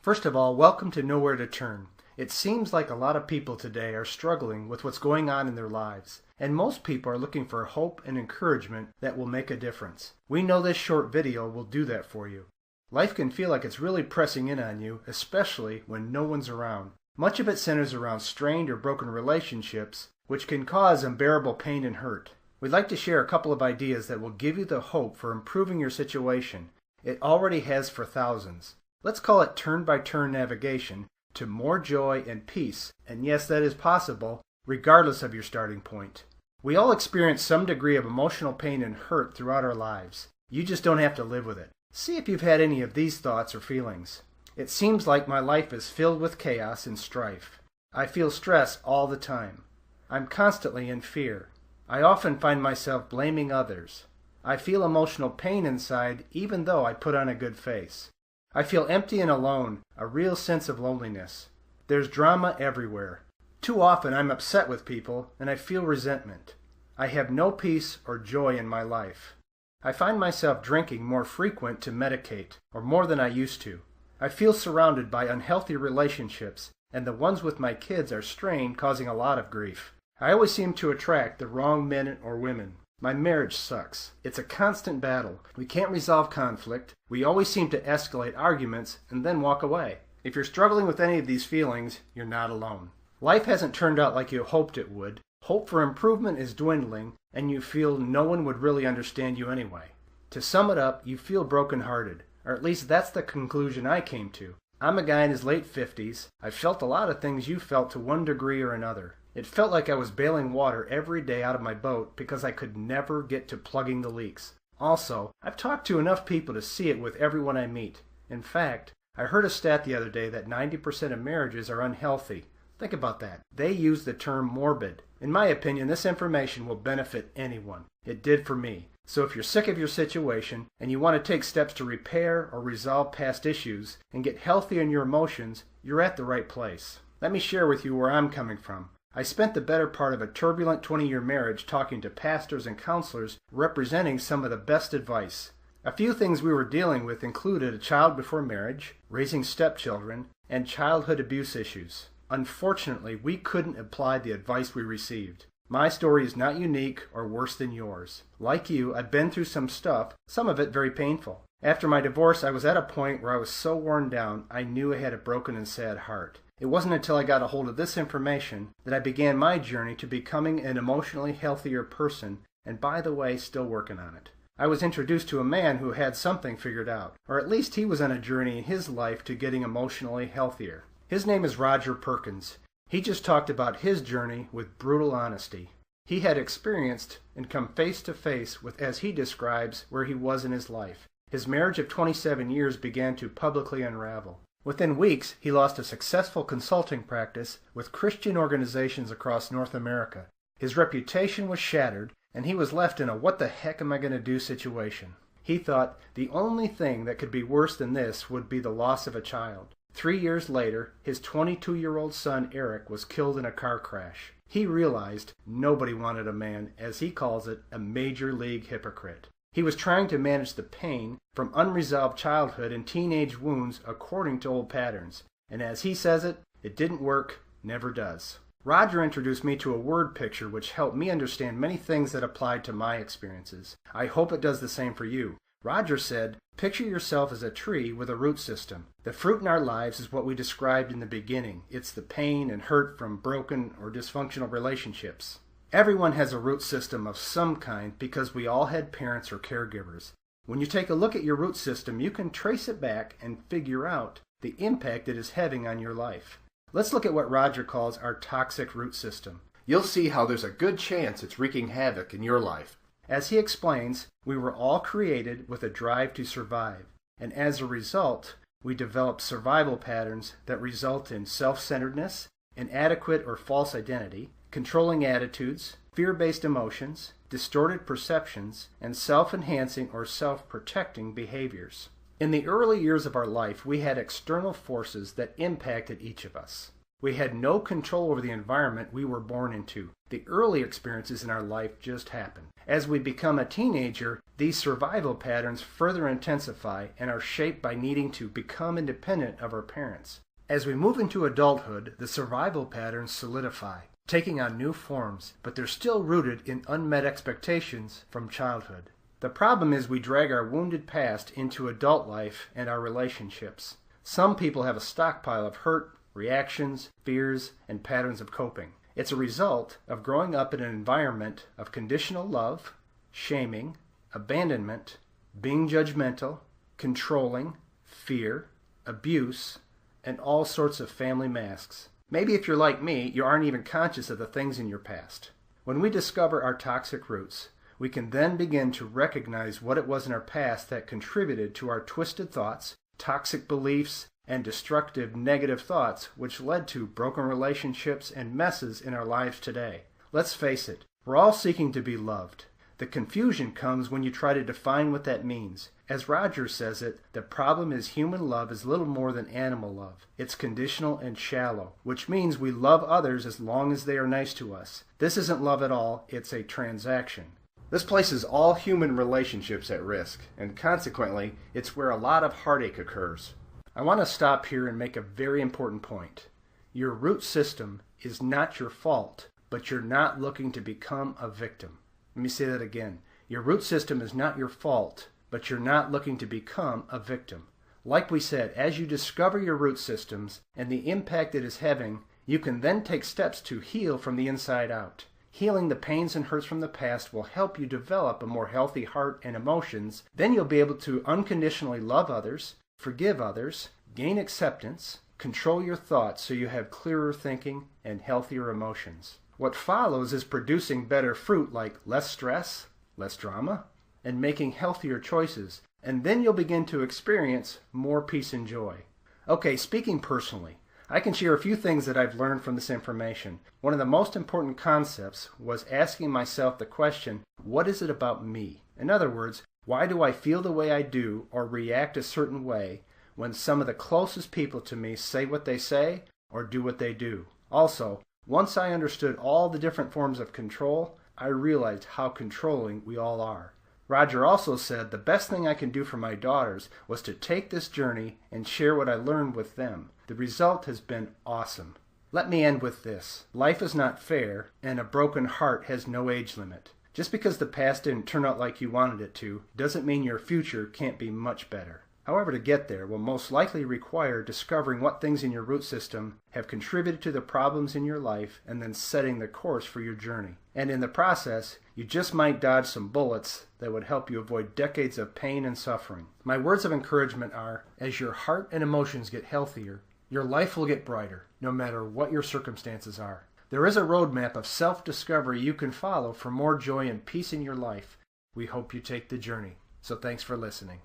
First of all, welcome to Nowhere to Turn. It seems like a lot of people today are struggling with what's going on in their lives, and most people are looking for hope and encouragement that will make a difference. We know this short video will do that for you. Life can feel like it's really pressing in on you, especially when no one's around. Much of it centers around strained or broken relationships, which can cause unbearable pain and hurt. We'd like to share a couple of ideas that will give you the hope for improving your situation. It already has for thousands. Let's call it turn-by-turn navigation to more joy and peace, and yes, that is possible, regardless of your starting point. We all experience some degree of emotional pain and hurt throughout our lives. You just don't have to live with it. See if you've had any of these thoughts or feelings. It seems like my life is filled with chaos and strife. I feel stress all the time. I'm constantly in fear. I often find myself blaming others. I feel emotional pain inside even though I put on a good face. I feel empty and alone, a real sense of loneliness. There's drama everywhere. Too often I'm upset with people and I feel resentment. I have no peace or joy in my life. I find myself drinking more frequent to medicate, or more than I used to. I feel surrounded by unhealthy relationships, and the ones with my kids are strained, causing a lot of grief. I always seem to attract the wrong men or women. My marriage sucks. It's a constant battle. We can't resolve conflict. We always seem to escalate arguments and then walk away. If you're struggling with any of these feelings, you're not alone. Life hasn't turned out like you hoped it would. Hope for improvement is dwindling, and you feel no one would really understand you anyway. To sum it up, you feel brokenhearted, or at least that's the conclusion I came to. I'm a guy in his late 50s. I've felt a lot of things you felt to one degree or another. It felt like I was bailing water every day out of my boat because I could never get to plugging the leaks. Also, I've talked to enough people to see it with everyone I meet. In fact, I heard a stat the other day that 90% of marriages are unhealthy. Think about that. They use the term morbid. In my opinion, this information will benefit anyone. It did for me. So if you're sick of your situation and you want to take steps to repair or resolve past issues and get healthy in your emotions, you're at the right place. Let me share with you where I'm coming from. I spent the better part of a turbulent 20-year marriage talking to pastors and counselors representing some of the best advice. A few things we were dealing with included a child before marriage, raising stepchildren, and childhood abuse issues. Unfortunately, we couldn't apply the advice we received. My story is not unique or worse than yours. Like you, I've been through some stuff, some of it very painful. After my divorce, I was at a point where I was so worn down, I knew I had a broken and sad heart. It wasn't until I got a hold of this information that I began my journey to becoming an emotionally healthier person, and by the way, still working on it. I was introduced to a man who had something figured out, or at least he was on a journey in his life to getting emotionally healthier. His name is Roger Perkins. He just talked about his journey with brutal honesty. He had experienced and come face to face with, as he describes, where he was in his life. His marriage of 27 years began to publicly unravel. Within weeks, he lost a successful consulting practice with Christian organizations across North America. His reputation was shattered, and he was left in a what the heck am I going to do situation. He thought the only thing that could be worse than this would be the loss of a child. 3 years later, his 22-year-old son Eric was killed in a car crash. He realized nobody wanted a man, as he calls it, a major league hypocrite. He was trying to manage the pain from unresolved childhood and teenage wounds according to old patterns. And as he says it, it didn't work, never does. Roger introduced me to a word picture which helped me understand many things that applied to my experiences. I hope it does the same for you. Roger said, picture yourself as a tree with a root system. The fruit in our lives is what we described in the beginning. It's the pain and hurt from broken or dysfunctional relationships. Everyone has a root system of some kind because we all had parents or caregivers. When you take a look at your root system, you can trace it back and figure out the impact it is having on your life. Let's look at what Roger calls our toxic root system. You'll see how there's a good chance it's wreaking havoc in your life. As he explains, we were all created with a drive to survive, and as a result, we develop survival patterns that result in self-centeredness, inadequate or false identity, controlling attitudes, fear-based emotions, distorted perceptions, and self-enhancing or self-protecting behaviors. In the early years of our life, we had external forces that impacted each of us. We had no control over the environment we were born into. The early experiences in our life just happen. As we become a teenager, These survival patterns further intensify and are shaped by needing to become independent of our parents. As we move into adulthood, the survival patterns solidify, taking on new forms, but they're still rooted in unmet expectations from childhood. The problem is we drag our wounded past into adult life and our relationships. Some people have a stockpile of hurt, reactions, fears, and patterns of coping. It's a result of growing up in an environment of conditional love, shaming, abandonment, being judgmental, controlling, fear, abuse, and all sorts of family masks. Maybe if you're like me, you aren't even conscious of the things in your past. When we discover our toxic roots, we can then begin to recognize what it was in our past that contributed to our twisted thoughts, toxic beliefs, and destructive negative thoughts which led to broken relationships and messes in our lives today. Let's face it, we're all seeking to be loved. The confusion comes when you try to define what that means. As Roger says it, the problem is human love is little more than animal love. It's conditional and shallow, which means we love others as long as they are nice to us. This isn't love at all, it's a transaction. This places all human relationships at risk, and consequently, it's where a lot of heartache occurs. I want to stop here and make a very important point. Your root system is not your fault, but you're not looking to become a victim. Let me say that again. Your root system is not your fault, but you're not looking to become a victim. Like we said, as you discover your root systems and the impact it is having, you can then take steps to heal from the inside out. Healing the pains and hurts from the past will help you develop a more healthy heart and emotions. Then you'll be able to unconditionally love others, forgive others, gain acceptance, control your thoughts so you have clearer thinking and healthier emotions. What follows is producing better fruit like less stress, less drama, and making healthier choices. And then you'll begin to experience more peace and joy. Okay, speaking personally, I can share a few things that I've learned from this information. One of the most important concepts was asking myself the question, what is it about me? In other words, why do I feel the way I do or react a certain way when some of the closest people to me say what they say or do what they do? Also, once I understood all the different forms of control, I realized how controlling we all are. Roger also said the best thing I can do for my daughters was to take this journey and share what I learned with them. The result has been awesome. Let me end with this. Life is not fair, and a broken heart has no age limit. Just because the past didn't turn out like you wanted it to, doesn't mean your future can't be much better. However, to get there will most likely require discovering what things in your root system have contributed to the problems in your life and then setting the course for your journey. And in the process, you just might dodge some bullets that would help you avoid decades of pain and suffering. My words of encouragement are, as your heart and emotions get healthier, your life will get brighter, no matter what your circumstances are. There is a roadmap of self-discovery you can follow for more joy and peace in your life. We hope you take the journey. So thanks for listening.